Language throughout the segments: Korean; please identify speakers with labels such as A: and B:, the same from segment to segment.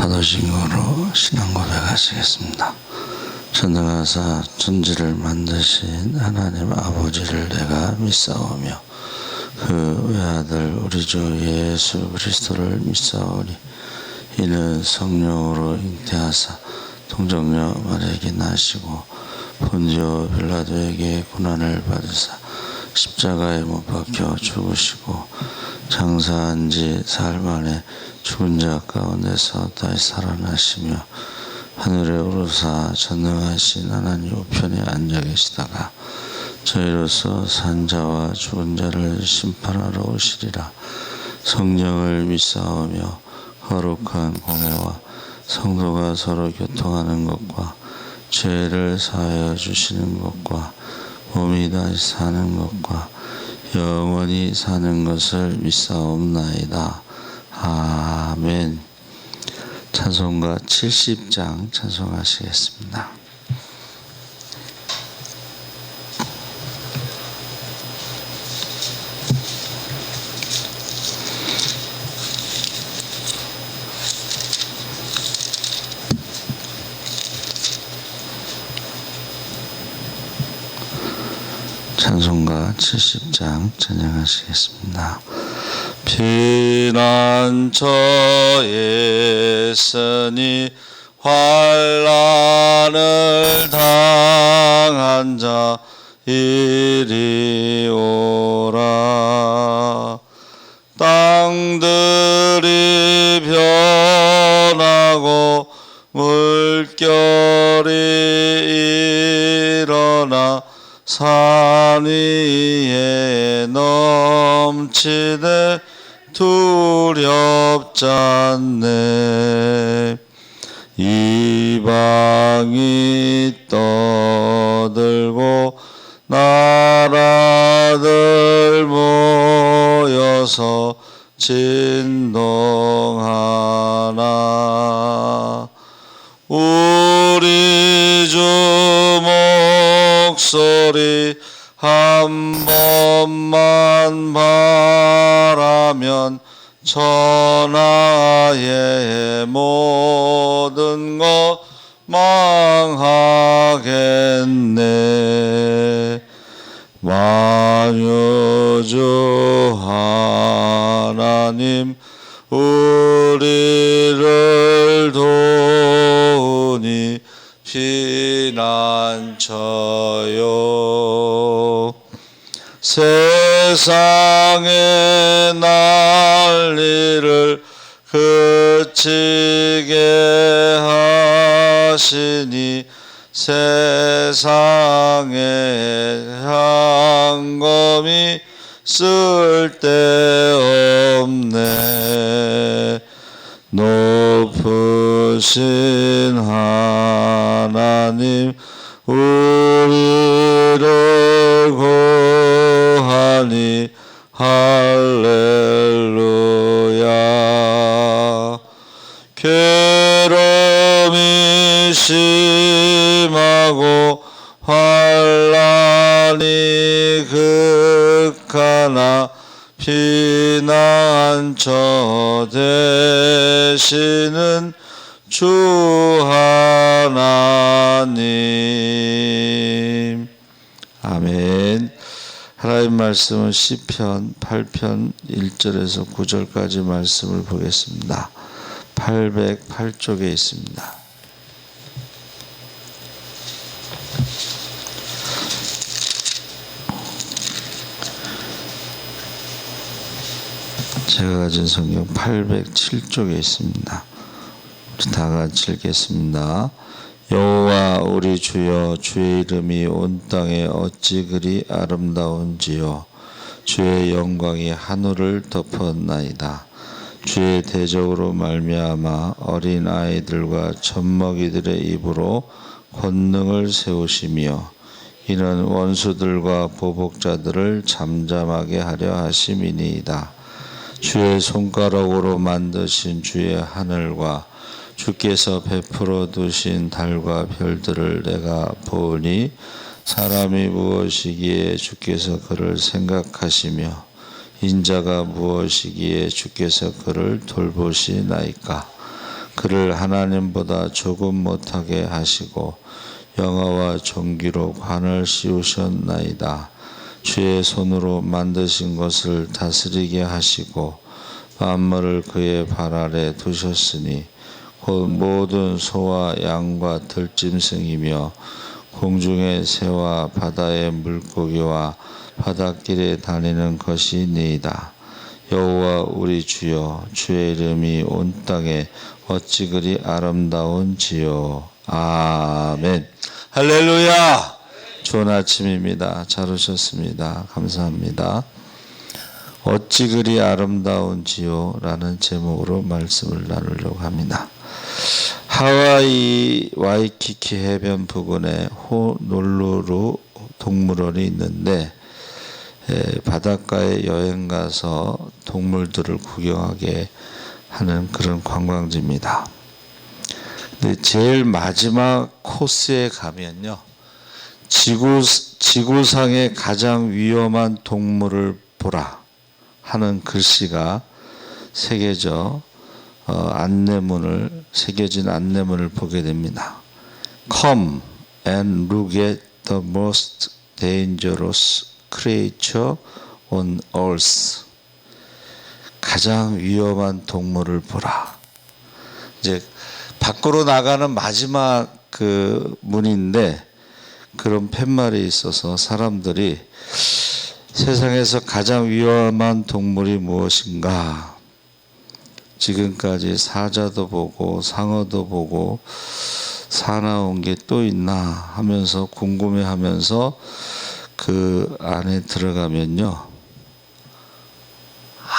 A: 받으신 거로 신앙 고백하시겠습니다. 전능하사 천지를 만드신 하나님 아버지를 내가 믿사오며 그 외아들 우리 주 예수 그리스도를 믿사오니 이는 성령으로 잉태하사 동정녀 마리아에게 나시고 본디오 빌라도에게 고난을 받으사 십자가에 못 박혀 죽으시고 장사한 지 사흘 만에 죽은 자 가운데서 다시 살아나시며 하늘에 오르사 전능하신 하나님 우편에 앉아 계시다가 저희로서 산 자와 죽은 자를 심판하러 오시리라. 성령을 믿사오며 거룩한 공회와 성도가 서로 교통하는 것과 죄를 사하여 주시는 것과 몸이 다시 사는 것과 영원히 사는 것을 믿사옵나이다. 아멘. 찬송가 70장 찬송하시겠습니다. 찬송가 70장 찬양하시겠습니다. 피난처에 있으니 환난을 당한 자 이리 오라. 땅들이 변하고 물결이 일어나 산 위에 넘치되 두렵잖네. 이방이 떠들고 나라들 모여서 진동하나. 우리 주 목소리 한 번만 바라면 천하의 모든 것 망하겠네. 만유주 하나님 우리를 도우니 피난처요. 세상의 난리를 그치게 하시니 세상에 향검이 쓸데없네. 높으신 하나님 우리를 구하니 할렐루야. 괴로움이 심하고 환난이 극하나 피난처 되시는 주 하나님. 아멘. 하나님 말씀은 시편 8편 1절에서 9절까지 말씀을 보겠습니다. 808쪽에 있습니다. 제가 가진 성경 807쪽에 있습니다. 우리 다 같이 읽겠습니다. 여호와 우리 주여, 주의 이름이 온 땅에 어찌 그리 아름다운지요. 주의 영광이 하늘을 덮었나이다. 주의 대적으로 말미암아 어린 아이들과 젖먹이들의 입으로 권능을 세우시며 이는 원수들과 보복자들을 잠잠하게 하려 하심이니이다. 주의 손가락으로 만드신 주의 하늘과 주께서 베풀어 두신 달과 별들을 내가 보니 사람이 무엇이기에 주께서 그를 생각하시며 인자가 무엇이기에 주께서 그를 돌보시나이까. 그를 하나님보다 조금 못하게 하시고 영화와 존귀로 관을 씌우셨나이다. 주의 손으로 만드신 것을 다스리게 하시고 만물을 그의 발 아래 두셨으니 곧 모든 소와 양과 들짐승이며 공중의 새와 바다의 물고기와 바닷길에 다니는 것이니이다. 여호와 우리 주여, 주의 이름이 온 땅에 어찌 그리 아름다운지요. 아멘. 할렐루야. 좋은 아침입니다. 잘 오셨습니다. 감사합니다. 어찌 그리 아름다운지요 라는 제목으로 말씀을 나누려고 합니다. 하와이 와이키키 해변 부근에 호놀루루 동물원이 있는데 바닷가에 여행 가서 동물들을 구경하게 하는 그런 관광지입니다. 근데 제일 마지막 코스에 가면요, 지구상의 가장 위험한 동물을 보라 하는 글씨가 새겨진 안내문을 보게 됩니다. Come and look at the most dangerous creature on earth. 가장 위험한 동물을 보라. 이제 밖으로 나가는 마지막 그 문인데 그런 팻말이 있어서 사람들이 세상에서 가장 위험한 동물이 무엇인가? 지금까지 사자도 보고 상어도 보고 사나운 게 또 있나 하면서 궁금해하면서 그 안에 들어가면요,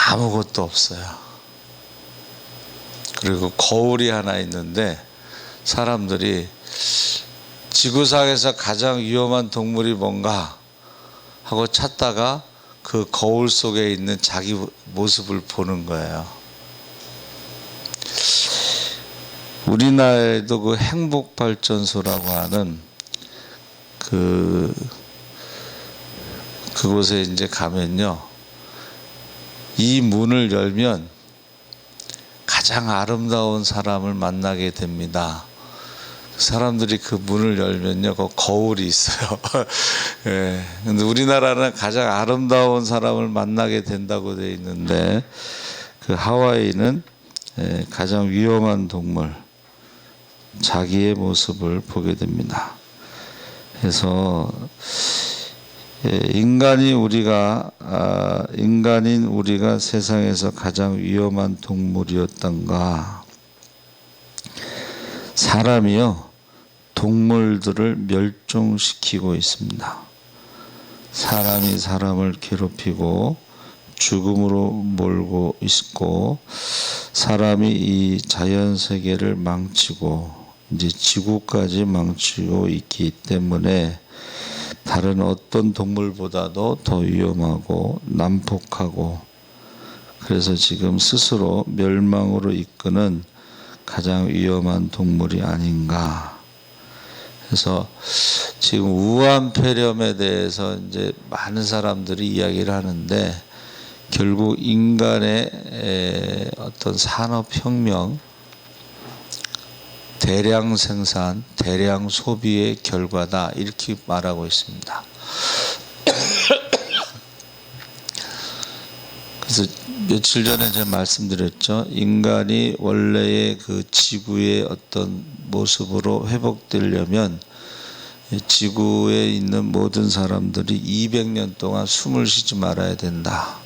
A: 아무것도 없어요. 그리고 거울이 하나 있는데 사람들이 지구상에서 가장 위험한 동물이 뭔가 하고 찾다가 그 거울 속에 있는 자기 모습을 보는 거예요. 우리나라에도 그 행복발전소라고 하는 그곳에 이제 가면요, 이 문을 열면 가장 아름다운 사람을 만나게 됩니다. 사람들이 그 문을 열면요, 그 거울이 있어요. 예. 근데 우리나라는 가장 아름다운 사람을 만나게 된다고 되어 있는데, 그 하와이는 가장 위험한 동물, 자기의 모습을 보게 됩니다. 그래서 인간인 우리가 세상에서 가장 위험한 동물이었던가? 사람이요, 동물들을 멸종시키고 있습니다. 사람이 사람을 괴롭히고 죽음으로 몰고 있고, 사람이 이 자연 세계를 망치고 이제 지구까지 망치고 있기 때문에 다른 어떤 동물보다도 더 위험하고 난폭하고, 그래서 지금 스스로 멸망으로 이끄는 가장 위험한 동물이 아닌가. 그래서 지금 우한폐렴에 대해서 이제 많은 사람들이 이야기를 하는데, 결국 인간의 어떤 산업혁명, 대량 생산, 대량 소비의 결과다, 이렇게 말하고 있습니다. 그래서 며칠 전에 제가 말씀드렸죠. 인간이 원래의 그 지구의 어떤 모습으로 회복되려면 지구에 있는 모든 사람들이 200년 동안 숨을 쉬지 말아야 된다.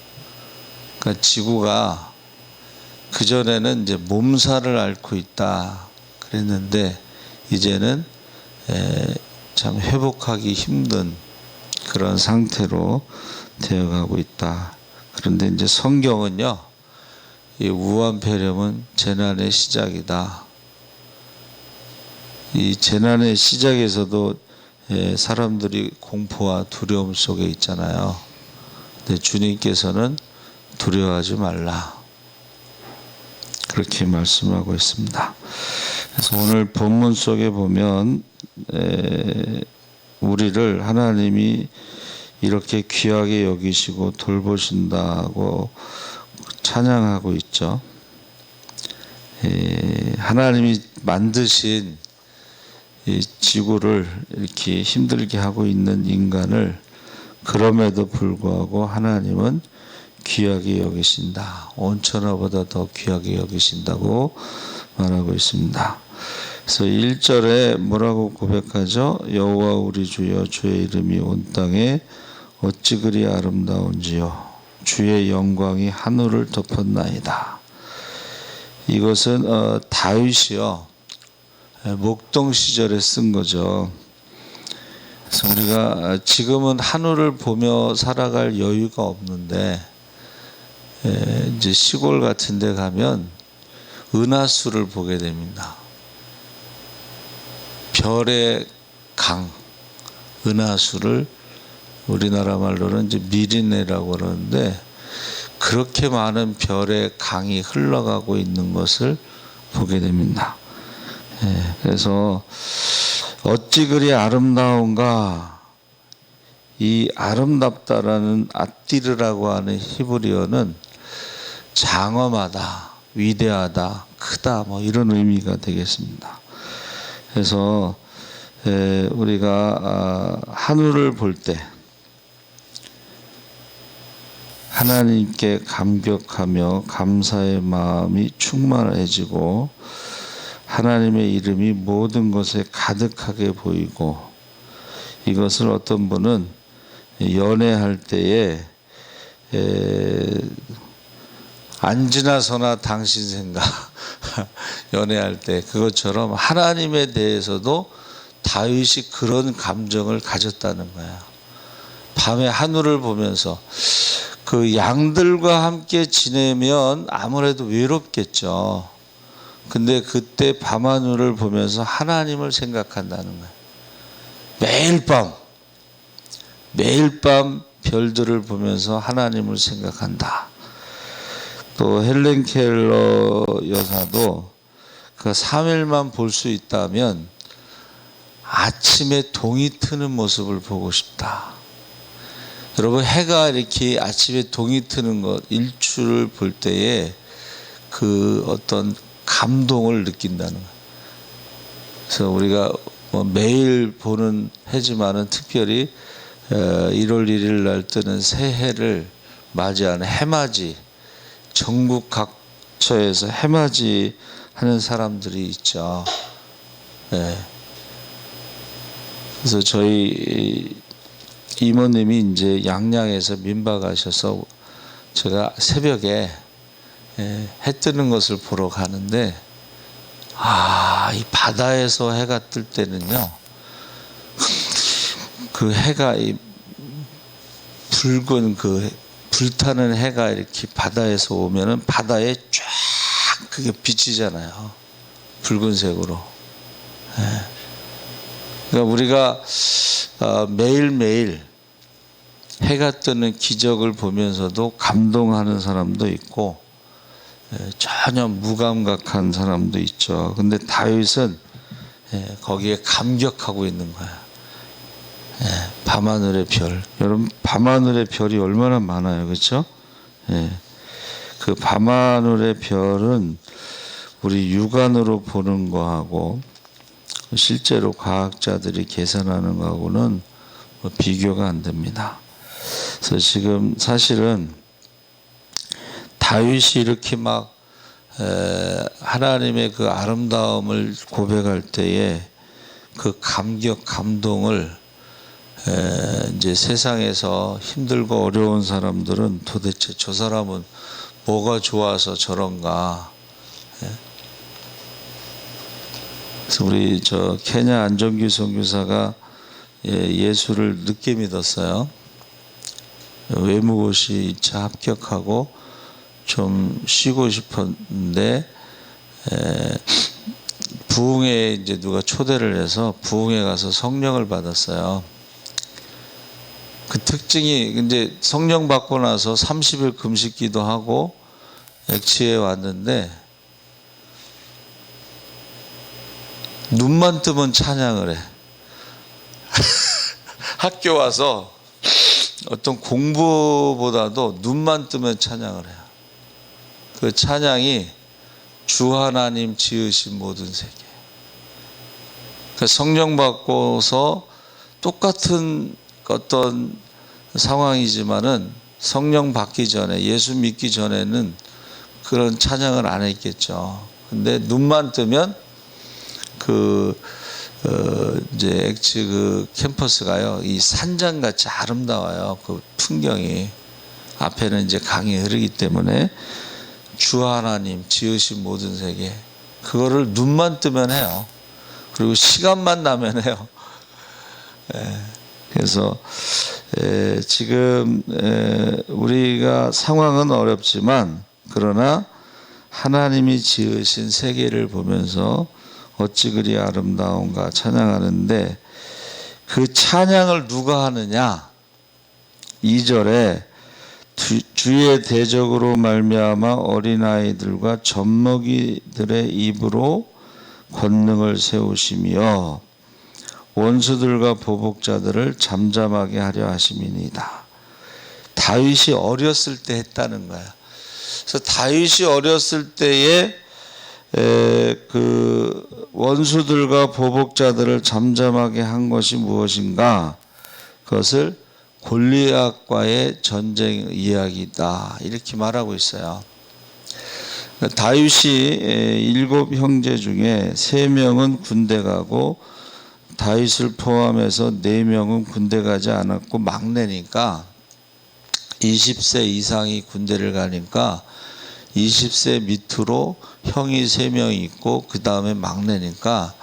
A: 그러니까 지구가 그전에는 이제 몸살을 앓고 있다 그랬는데, 이제는 참 회복하기 힘든 그런 상태로 되어가고 있다. 그런데 이제 성경은요, 이 우한폐렴은 재난의 시작이다. 이 재난의 시작에서도 사람들이 공포와 두려움 속에 있잖아요. 근데 주님께서는 두려워하지 말라, 그렇게 말씀하고 있습니다. 그래서 오늘 본문 속에 보면 우리를 하나님이 이렇게 귀하게 여기시고 돌보신다고 찬양하고 있죠. 하나님이 만드신 이 지구를 이렇게 힘들게 하고 있는 인간을 그럼에도 불구하고 하나님은 귀하게 여기신다. 온천하보다 더 귀하게 여기신다고 말하고 있습니다. 그래서 1절에 뭐라고 고백하죠? 여호와 우리 주여 주의 이름이 온 땅에 어찌 그리 아름다운지요. 주의 영광이 하늘을 덮었나이다. 이것은 다윗이요. 목동 시절에 쓴 거죠. 그래서 우리가 지금은 하늘을 보며 살아갈 여유가 없는데 이제 시골 같은 데 가면 은하수를 보게 됩니다. 별의 강, 은하수를 우리나라 말로는 이제 미리네라고 그러는데 그렇게 많은 별의 강이 흘러가고 있는 것을 보게 됩니다. 그래서 어찌 그리 아름다운가. 이 아름답다라는 아띠르라고 하는 히브리어는 장엄하다, 위대하다, 크다 뭐 이런 의미가 되겠습니다. 그래서 우리가 하늘을 볼 때 하나님께 감격하며 감사의 마음이 충만해지고 하나님의 이름이 모든 것에 가득하게 보이고 이것을 어떤 분은 연애할 때에 안 지나서나 당신 생각 연애할 때 그것처럼 하나님에 대해서도 다윗이 그런 감정을 가졌다는 거야. 밤에 하늘을 보면서 그 양들과 함께 지내면 아무래도 외롭겠죠. 근데 그때 밤하늘을 보면서 하나님을 생각한다는 거야. 매일 밤 별들을 보면서 하나님을 생각한다. 또 헬렌 켈러 여사도 그 3일만 볼 수 있다면 아침에 동이 트는 모습을 보고 싶다. 여러분, 해가 이렇게 아침에 동이 트는 것, 일출을 볼 때에 그 어떤 감동을 느낀다는 거예요. 그래서 우리가 뭐 매일 보는 해지만은 특별히 1월 1일 날 뜨는 새해를 맞이하는 해맞이, 전국 각처에서 해맞이 하는 사람들이 있죠. 그래서 저희 이모님이 이제 양양에서 민박하셔서 제가 새벽에 해 뜨는 것을 보러 가는데 이 바다에서 해가 뜰 때는요 그 해가 이 붉은 그 불타는 해가 이렇게 바다에서 오면은 바다에 쫙 그게 비치잖아요. 붉은색으로. 그러니까 우리가 매일매일 해가 뜨는 기적을 보면서도 감동하는 사람도 있고 전혀 무감각한 사람도 있죠. 근데 다윗은 거기에 감격하고 있는 거야. 밤하늘의 별. 여러분, 밤하늘의 별이 얼마나 많아요. 그렇죠? 그 밤하늘의 별은 우리 육안으로 보는 거하고 실제로 과학자들이 계산하는 거하고는 비교가 안 됩니다. 그래서 지금 사실은 다윗이 이렇게 막 하나님의 그 아름다움을 고백할 때에 그 감격, 감동을 이제 세상에서 힘들고 어려운 사람들은 도대체 저 사람은 뭐가 좋아서 저런가. 그래서 우리 저 케냐 안정규 선교사가 예수를 늦게 믿었어요. 외무고시 2차 합격하고 좀 쉬고 싶었는데 부흥회에 이제 누가 초대를 해서 부흥회 가서 성령을 받았어요. 그 특징이 이제 성령 받고 나서 30일 금식 기도하고 액치에 왔는데 눈만 뜨면 찬양을 해. 학교 와서 어떤 공부보다도 눈만 뜨면 찬양을 해요. 그 찬양이 주 하나님 지으신 모든 세계. 그러니까 성령 받고서 똑같은 어떤 상황이지만은 성령 받기 전에, 예수 믿기 전에는 그런 찬양을 안 했겠죠. 근데 눈만 뜨면 이제 엑츠 캠퍼스가요, 이 산장같이 아름다워요. 그 풍경이. 앞에는 이제 강이 흐르기 때문에 주 하나님 지으신 모든 세계, 그거를 눈만 뜨면 해요. 그리고 시간만 나면 해요. 그래서 지금 우리가 상황은 어렵지만, 그러나 하나님이 지으신 세계를 보면서 어찌 그리 아름다운가 찬양하는데, 그 찬양을 누가 하느냐? 2절에 주의 대적으로 말미암아 어린아이들과 젖먹이들의 입으로 권능을 세우시며 원수들과 보복자들을 잠잠하게 하려 하심이니이다. 다윗이 어렸을 때 했다는 거야. 그래서 다윗이 어렸을 때에 그 원수들과 보복자들을 잠잠하게 한 것이 무엇인가? 그것을 골리앗과의 전쟁 이야기다, 이렇게 말하고 있어요. 다윗이 7 형제 중에 3명은 군대 가고 다윗을 포함해서 4명은 군대 가지 않았고 막내니까, 20세 이상이 군대를 가니까 20세 밑으로 형이 3명 있고 그 다음에 막내니까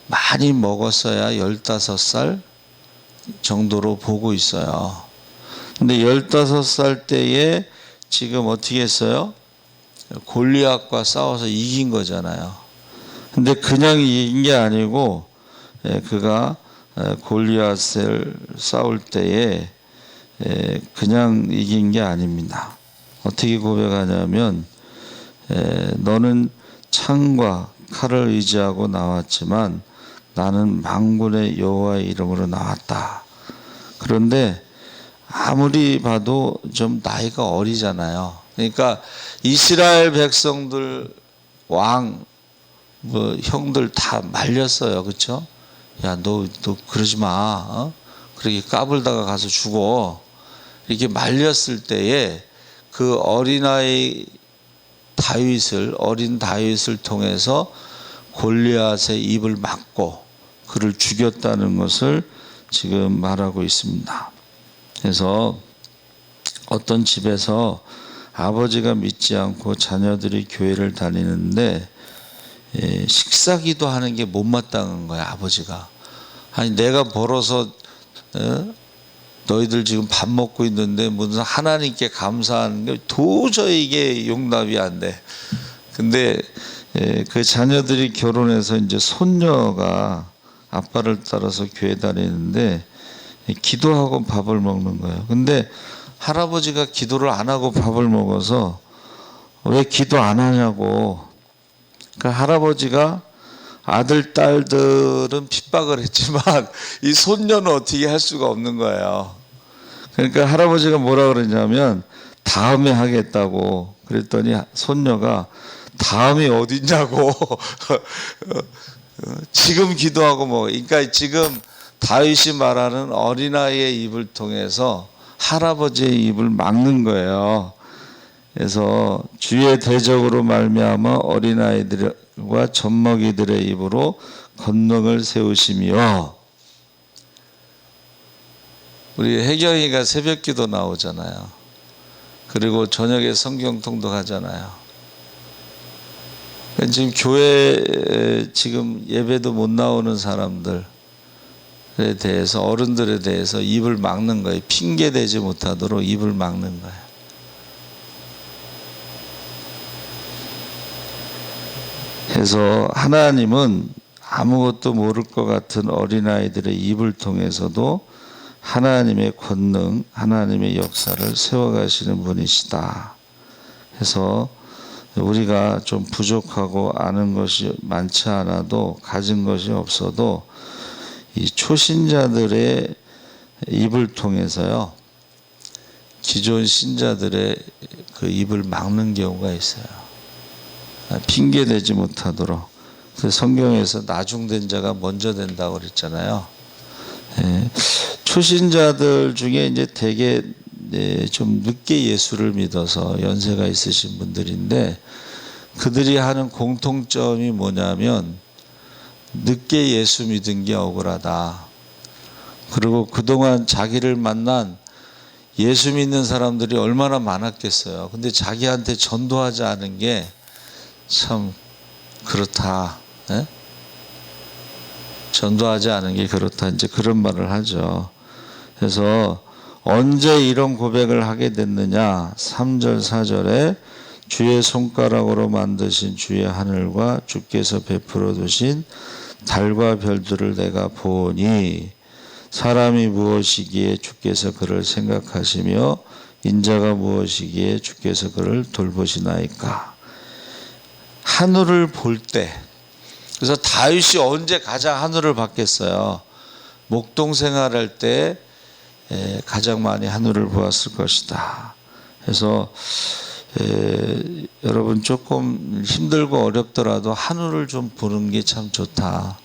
A: 많이 먹었어야 15살 정도로 보고 있어요. 근데 15살 때에 지금 어떻게 했어요? 골리앗과 싸워서 이긴 거잖아요. 근데 그냥 이긴 게 아니고, 그가 골리앗을 싸울 때에 그냥 이긴 게 아닙니다. 어떻게 고백하냐면, 너는 창과 칼을 의지하고 나왔지만 나는 만군의 여호와의 이름으로 나왔다. 그런데 아무리 봐도 좀 나이가 어리잖아요. 그러니까 이스라엘 백성들, 왕, 형들 다 말렸어요. 그렇죠? 야, 너 그러지 마. 그렇게 까불다가 가서 죽어. 이렇게 말렸을 때에 그 어린 다윗을 통해서 골리앗의 입을 막고 그를 죽였다는 것을 지금 말하고 있습니다. 그래서 어떤 집에서 아버지가 믿지 않고 자녀들이 교회를 다니는데 식사기도 하는 게 못마땅한 거야. 아버지가, 아니 내가 벌어서 너희들 지금 밥 먹고 있는데 무슨 하나님께 감사하는 게 도저히 이게 용납이 안 돼. 근데 그 자녀들이 결혼해서 이제 손녀가 아빠를 따라서 교회 다니는데 기도하고 밥을 먹는 거예요. 근데 할아버지가 기도를 안 하고 밥을 먹어서 왜 기도 안 하냐고. 그러니까 할아버지가 아들, 딸들은 핍박을 했지만 이 손녀는 어떻게 할 수가 없는 거예요. 그러니까 할아버지가 뭐라 그러냐면 다음에 하겠다고 그랬더니 손녀가 다음이 어딨냐고. 지금 기도하고 뭐. 그러니까 지금 다윗이 말하는 어린아이의 입을 통해서 할아버지의 입을 막는 거예요. 그래서 주의 대적으로 말미암아 어린아이들과 젖먹이들의 입으로 권능을 세우시며. 우리 혜경이가 새벽기도 나오잖아요. 그리고 저녁에 성경통독 하잖아요. 지금 교회 지금 예배도 못 나오는 사람들에 대해서, 어른들에 대해서 입을 막는 거예요. 핑계 대지 못하도록 입을 막는 거예요. 그래서 하나님은 아무것도 모를 것 같은 어린아이들의 입을 통해서도 하나님의 권능, 하나님의 역사를 세워가시는 분이시다. 그래서 우리가 좀 부족하고 아는 것이 많지 않아도, 가진 것이 없어도 이 초신자들의 입을 통해서요, 기존 신자들의 그 입을 막는 경우가 있어요. 핑계 대지 못하도록. 그래서 성경에서 나중된 자가 먼저 된다고 그랬잖아요. 예. 초신자들 중에 이제 되게 좀 늦게 예수를 믿어서 연세가 있으신 분들인데, 그들이 하는 공통점이 뭐냐면 늦게 예수 믿은 게 억울하다. 그리고 그동안 자기를 만난 예수 믿는 사람들이 얼마나 많았겠어요. 근데 자기한테 전도하지 않은 게 참 그렇다. 예? 전도하지 않은 게 그렇다. 이제 그런 말을 하죠. 그래서 언제 이런 고백을 하게 됐느냐? 3절 4절에 주의 손가락으로 만드신 주의 하늘과 주께서 베풀어 두신 달과 별들을 내가 보니 사람이 무엇이기에 주께서 그를 생각하시며 인자가 무엇이기에 주께서 그를 돌보시나이까. 하늘을 볼 때, 그래서 다윗이 언제 가장 하늘을 봤겠어요? 목동 생활할 때 가장 많이 하늘을 보았을 것이다. 그래서 여러분 조금 힘들고 어렵더라도 하늘을 좀 보는 게 참 좋다.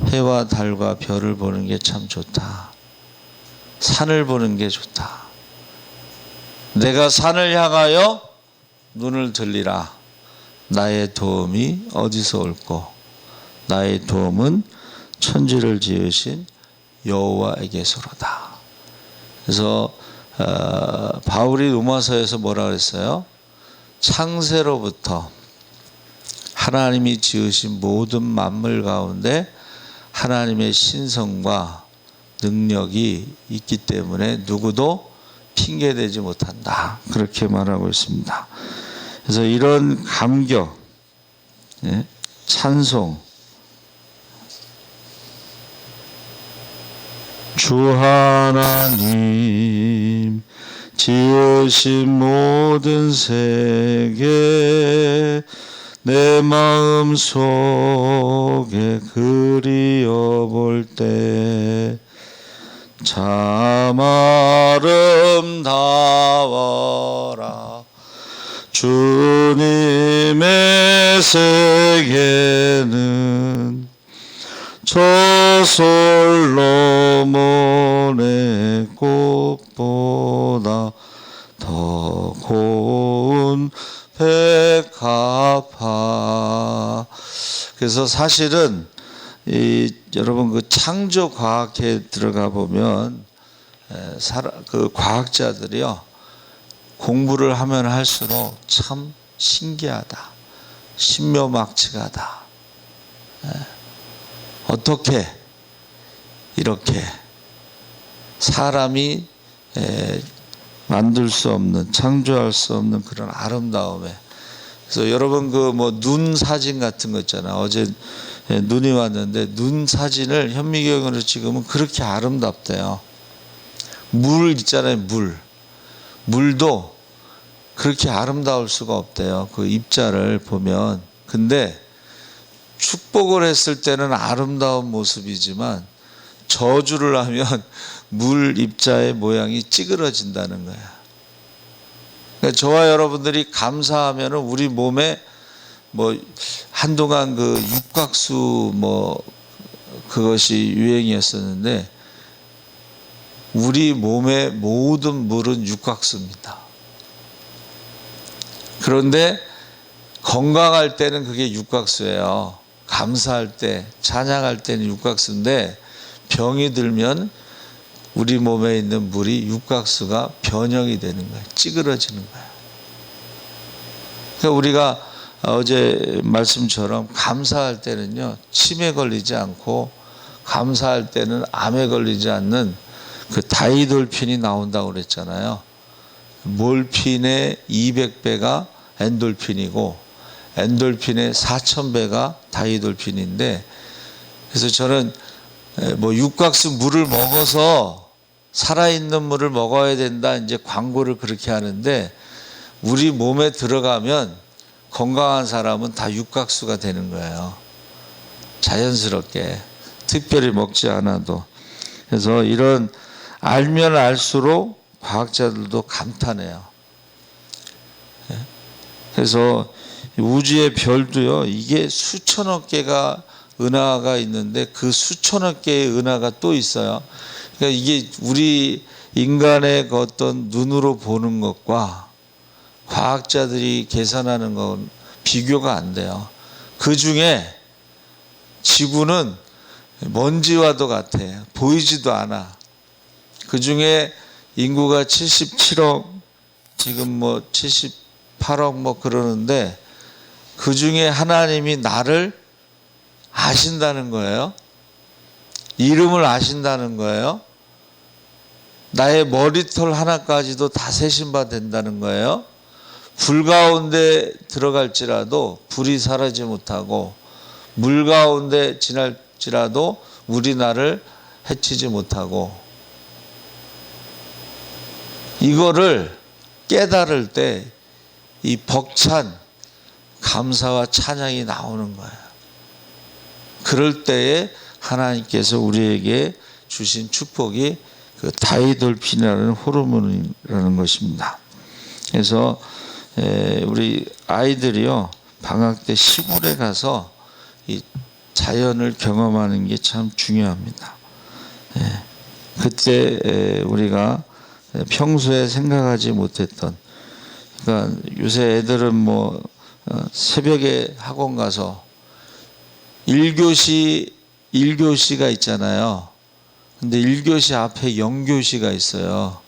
A: 해와 달과 별을 보는 게 참 좋다. 산을 보는 게 좋다. 내가 산을 향하여 눈을 들리라. 나의 도움이 어디서 올꼬? 나의 도움은 천지를 지으신 여호와에게서로다. 그래서 바울이 로마서에서 뭐라 그랬어요? 창세로부터 하나님이 지으신 모든 만물 가운데 하나님의 신성과 능력이 있기 때문에 누구도 핑계대지 못한다. 그렇게 말하고 있습니다. 그래서 이런 감격, 찬송, 주 하나님 지으신 모든 세계 내 마음 속에 그리워볼 때 참 아름다워라. 주님의 세계는 저 솔로몬의 꽃보다 더 고운 백합화. 그래서 사실은 여러분 그 창조 과학에 들어가 보면 그 과학자들이요 공부를 하면 할수록 참 신기하다, 신묘막측하다. 어떻게 이렇게 사람이 만들 수 없는, 창조할 수 없는 그런 아름다움에. 그래서 여러분 그 뭐 눈 사진 같은 거 있잖아. 어제 눈이 왔는데 눈 사진을 현미경으로 찍으면 그렇게 아름답대요. 물 있잖아요. 물도 그렇게 아름다울 수가 없대요. 그 입자를 보면. 근데 축복을 했을 때는 아름다운 모습이지만 저주를 하면 물 입자의 모양이 찌그러진다는 거야. 그러니까 저와 여러분들이 감사하면 우리 몸에 뭐 한동안 그 육각수 뭐 그것이 유행이었었는데 우리 몸의 모든 물은 육각수입니다. 그런데 건강할 때는 그게 육각수예요. 감사할 때, 찬양할 때는 육각수인데 병이 들면 우리 몸에 있는 물이 육각수가 변형이 되는 거예요. 찌그러지는 거예요. 그러니까 우리가 어제 말씀처럼 감사할 때는요, 치매 걸리지 않고 감사할 때는 암에 걸리지 않는 그 다이돌핀이 나온다고 그랬잖아요. 몰핀의 200배가 엔돌핀이고 엔돌핀의 4000배가 다이돌핀인데, 그래서 저는 뭐 육각수 물을 먹어서 살아있는 물을 먹어야 된다 이제 광고를 그렇게 하는데 우리 몸에 들어가면 건강한 사람은 다 육각수가 되는 거예요. 자연스럽게 특별히 먹지 않아도. 그래서 이런 알면 알수록 과학자들도 감탄해요. 그래서 우주의 별도요, 이게 수천억 개가 은하가 있는데 그 수천억 개의 은하가 또 있어요. 그러니까 이게 우리 인간의 그 어떤 눈으로 보는 것과 과학자들이 계산하는 건 비교가 안 돼요. 그 중에 지구는 먼지와도 같아. 보이지도 않아. 그 중에 인구가 77억, 지금 뭐 78억 뭐 그러는데 그 중에 하나님이 나를 아신다는 거예요. 이름을 아신다는 거예요. 나의 머리털 하나까지도 다 세신 바 된다는 거예요. 불 가운데 들어갈지라도 불이 사라지지 못하고 물 가운데 지날지라도 물이 나를 해치지 못하고, 이거를 깨달을 때 이 벅찬 감사와 찬양이 나오는 거예요. 그럴 때에 하나님께서 우리에게 주신 축복이 그 다이돌핀이라는 호르몬이라는 것입니다. 그래서 우리 아이들이요, 방학 때 시골에 가서 이 자연을 경험하는 게 참 중요합니다. 그때 우리가 평소에 생각하지 못했던, 그러니까 요새 애들은 뭐 새벽에 학원 가서 1교시가 있잖아요. 근데 1교시 앞에 0교시가 있어요.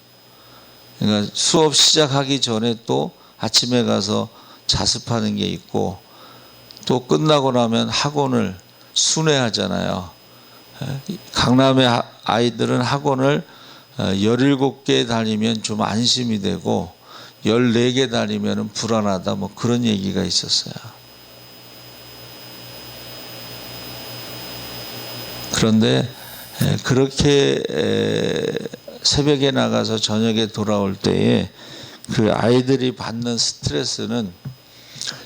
A: 그러니까 수업 시작하기 전에 또 아침에 가서 자습하는 게 있고, 또 끝나고 나면 학원을 순회하잖아요. 강남의 아이들은 학원을 17개 다니면 좀 안심이 되고 14개 다니면 불안하다, 뭐 그런 얘기가 있었어요. 그런데 그렇게 새벽에 나가서 저녁에 돌아올 때에 그 아이들이 받는 스트레스는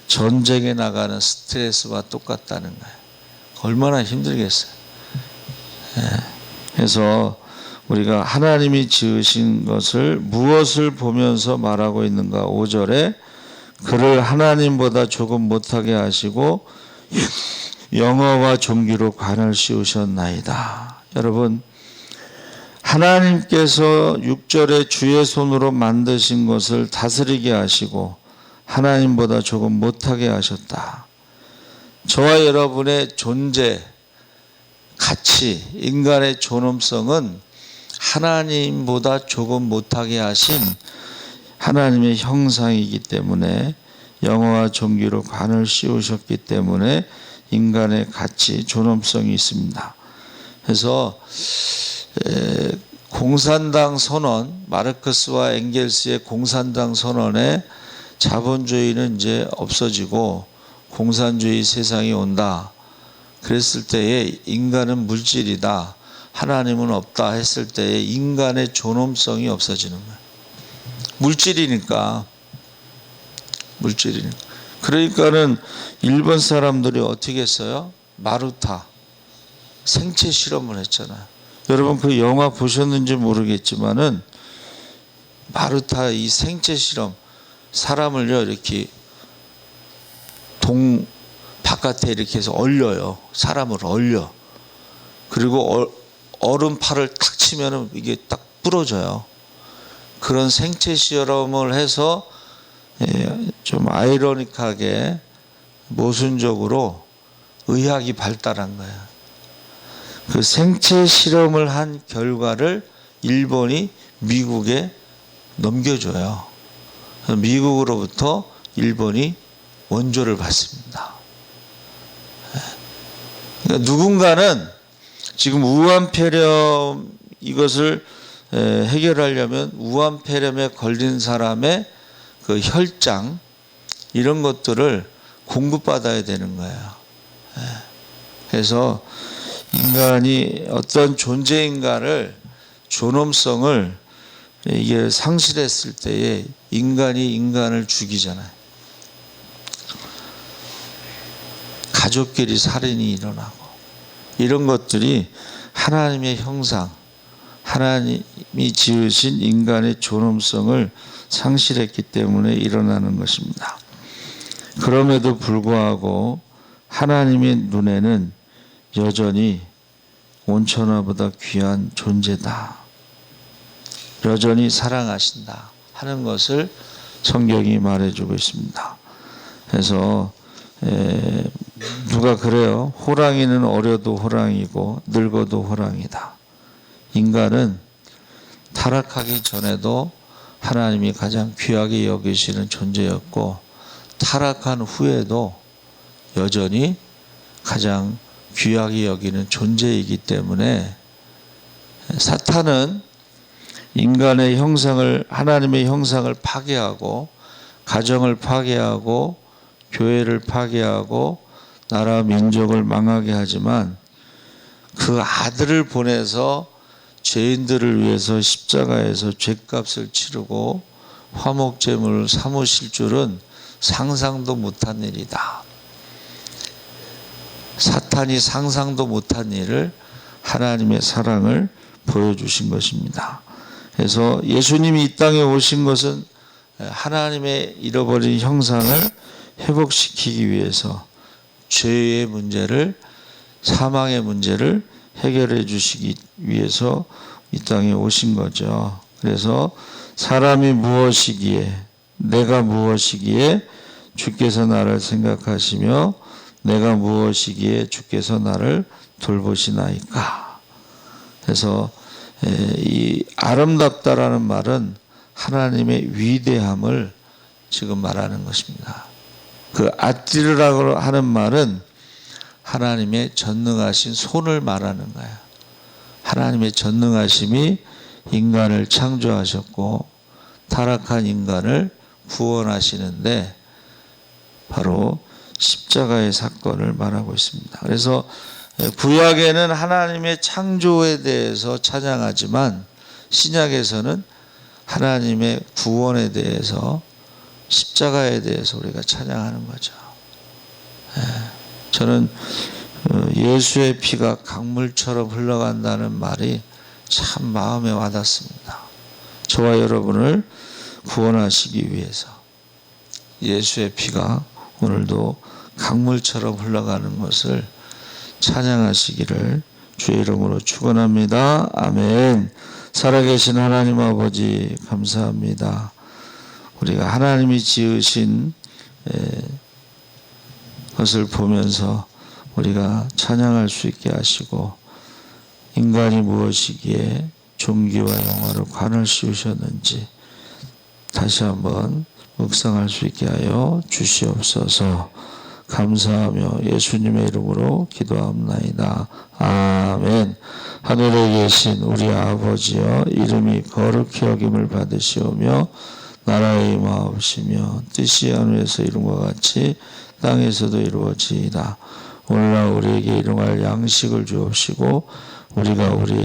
A: 전쟁에 나가는 스트레스와 똑같다는 거예요. 얼마나 힘들겠어요. 그래서 우리가 하나님이 지으신 것을 무엇을 보면서 말하고 있는가? 5절에 그를 하나님보다 조금 못하게 하시고 영어와 종기로 관을 씌우셨나이다. 여러분, 하나님께서 6절에 주의 손으로 만드신 것을 다스리게 하시고 하나님보다 조금 못하게 하셨다. 저와 여러분의 존재, 가치, 인간의 존엄성은 하나님보다 조금 못하게 하신 하나님의 형상이기 때문에, 영어와 종기로 관을 씌우셨기 때문에 인간의 가치, 존엄성이 있습니다. 그래서 공산당 선언, 마르크스와 엥겔스의 공산당 선언에 자본주의는 이제 없어지고 공산주의 세상이 온다. 그랬을 때에 인간은 물질이다, 하나님은 없다 했을 때에 인간의 존엄성이 없어지는 거예요. 물질이니까. 그러니까는 일본 사람들이 어떻게 했어요? 마루타 생체 실험을 했잖아요. 여러분 그 영화 보셨는지 모르겠지만은 마루타 이 생체 실험, 사람을요 이렇게 동 바깥에 이렇게 해서 얼려요. 사람을 얼려. 그리고 얼음 팔을 탁 치면은 이게 딱 부러져요. 그런 생체 실험을 해서 좀 아이러니하게 모순적으로 의학이 발달한 거예요. 그 생체 실험을 한 결과를 일본이 미국에 넘겨줘요. 미국으로부터 일본이 원조를 받습니다. 그러니까 누군가는 지금 우한폐렴 이것을 해결하려면 우한폐렴에 걸린 사람의 그 혈장 이런 것들을 공급받아야 되는 거예요. 그래서 인간이 어떤 존재인가를, 존엄성을 이게 상실했을 때에 인간이 인간을 죽이잖아요. 가족끼리 살인이 일어나고 이런 것들이 하나님의 형상, 하나님이 지으신 인간의 존엄성을 상실했기 때문에 일어나는 것입니다. 그럼에도 불구하고 하나님의 눈에는 여전히 온천하보다 귀한 존재다. 여전히 사랑하신다 하는 것을 성경이 말해주고 있습니다. 그래서 누가 그래요. 호랑이는 어려도 호랑이고 늙어도 호랑이다. 인간은 타락하기 전에도 하나님이 가장 귀하게 여기시는 존재였고 타락한 후에도 여전히 가장 귀하게 여기는 존재이기 때문에 사탄은 인간의 형상을 하나님의 형상을 파괴하고 가정을 파괴하고 교회를 파괴하고 나라 민족을 망하게 하지만 그 아들을 보내서 죄인들을 위해서 십자가에서 죄값을 치르고 화목제물을 삼으실 줄은 상상도 못한 일이다. 사탄이 상상도 못한 일을 하나님의 사랑을 보여주신 것입니다. 그래서 예수님이 이 땅에 오신 것은 하나님의 잃어버린 형상을 회복시키기 위해서 죄의 문제를 사망의 문제를 해결해 주시기 위해서 이 땅에 오신 거죠. 그래서 사람이 무엇이기에 내가 무엇이기에 주께서 나를 생각하시며 내가 무엇이기에 주께서 나를 돌보시나이까. 그래서 이 아름답다라는 말은 하나님의 위대함을 지금 말하는 것입니다. 그 아띠르라고 하는 말은 하나님의 전능하신 손을 말하는 거예요. 하나님의 전능하심이 인간을 창조하셨고 타락한 인간을 구원하시는데 바로 십자가의 사건을 말하고 있습니다. 그래서 구약에는 하나님의 창조에 대해서 찬양하지만 신약에서는 하나님의 구원에 대해서 십자가에 대해서 우리가 찬양하는 거죠. 저는 예수의 피가 강물처럼 흘러간다는 말이 참 마음에 와닿습니다. 저와 여러분을 구원하시기 위해서 예수의 피가 오늘도 강물처럼 흘러가는 것을 찬양하시기를 주의 이름으로 축원합니다. 아멘. 살아계신 하나님 아버지 감사합니다. 우리가 하나님이 지으신 것을 보면서 우리가 찬양할 수 있게 하시고 인간이 무엇이기에 존귀와 영화로 관을 씌우셨는지 다시 한번 묵상할 수 있게 하여 주시옵소서. 감사하며 예수님의 이름으로 기도합나이다. 아멘. 하늘에 계신 우리 아버지여 이름이 거룩히 여김을 받으시오며 나라의 임하옵시며 뜻이 하늘에서 이룬과 같이 땅에서도 이루어지이다. 오늘날 우리에게 일용할 양식을 주옵시고 우리가 우리